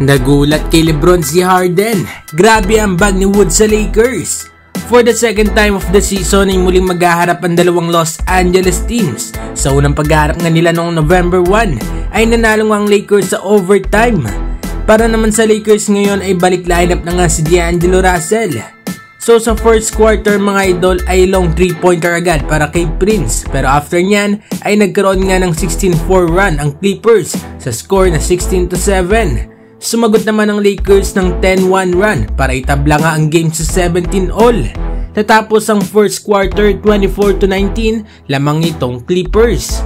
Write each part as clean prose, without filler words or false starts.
Nagulat kay LeBron si Harden. Grabe ang bag ni Wood sa Lakers. For the second time of the season ay muling maghaharap ang dalawang Los Angeles teams. Sa unang paghaharap nga nila noong November 1 ay nanalo ang Lakers sa overtime. Para naman sa Lakers ngayon ay balik lineup na nga si D'Angelo Russell. So sa first quarter mga idol ay long 3-pointer agad para kay Prince. Pero after nyan ay nagkaroon nga ng 16-4 run ang Clippers sa score na 16-7. Sumagot naman ang Lakers ng 10-1 run para itabla nga ang game sa 17-all. Natapos ang first quarter 24-19 lamang itong Clippers.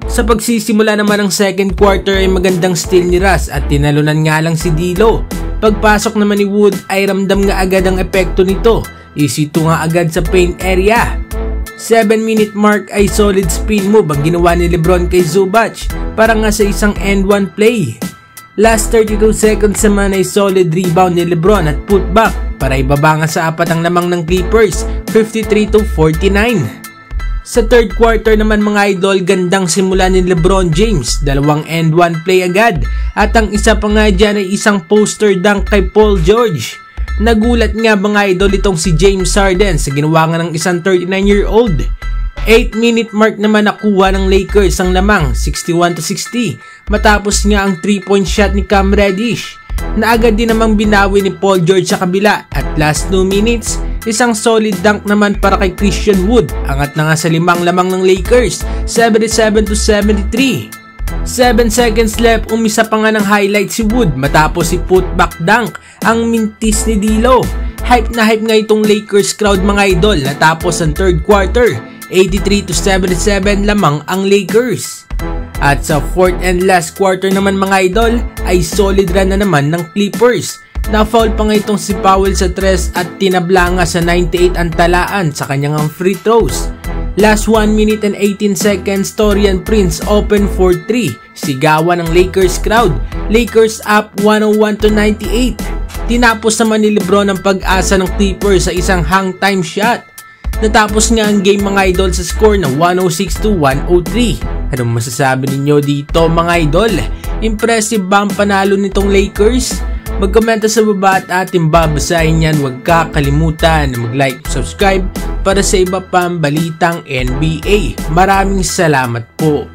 Sa pagsisimula naman ng second quarter ay magandang steal ni Russ at tinalunan nga lang si D'Lo. Pagpasok naman ni Wood ay ramdam nga agad ang epekto nito. Easy to nga agad sa paint area. 7-minute mark ay solid spin move ang ginawa ni LeBron kay Zubac para nga sa isang end one play. Last 32 seconds naman ay solid rebound ni LeBron at putback para ibaba nga sa apat ang lamang ng Clippers, 53-49. Sa third quarter naman mga idol, gandang simula ni LeBron James, dalawang end one play agad at ang isa pa nga dyan ay isang poster dunk kay Paul George. Nagulat nga mga idol itong si James Harden sa ginawa nga ng isang 39-year-old. 8-minute mark naman nakuha ng Lakers ang lamang 61-60 matapos nga ang 3-point shot ni Cam Reddish na agad din namang binawi ni Paul George sa kabila at last 2 minutes isang solid dunk naman para kay Christian Wood. Angat na nga sa limang lamang ng Lakers 77-73. 7 seconds left, umisa pa nga ng highlight si Wood matapos si putback dunk ang mintis ni D'Lo. Hype na hype nga itong Lakers crowd mga idol. Natapos ang third quarter 83-77 lamang ang Lakers. At sa fourth and last quarter naman mga idol ay solid run na naman ng Clippers. Na-foul pa nga itong si Powell sa 3 at tinabla nga sa 98 ang talaan sa kanyang free throws. Last 1 minute and 18 seconds, Taurean Prince open for 3. Sigawan ng Lakers crowd. Lakers up 101-98. Tinapos naman ni LeBron ang pag-asa ng Clippers sa isang hang time shot. Natapos nga ang game mga idol sa score na 106-103. Anong masasabi ninyo dito mga idol? Impressive ba ang panalo nitong Lakers? Magkomenta sa baba at ating babasahin yan. Huwag kakalimutan na mag-like, subscribe para sa iba pang balitang NBA. Maraming salamat po.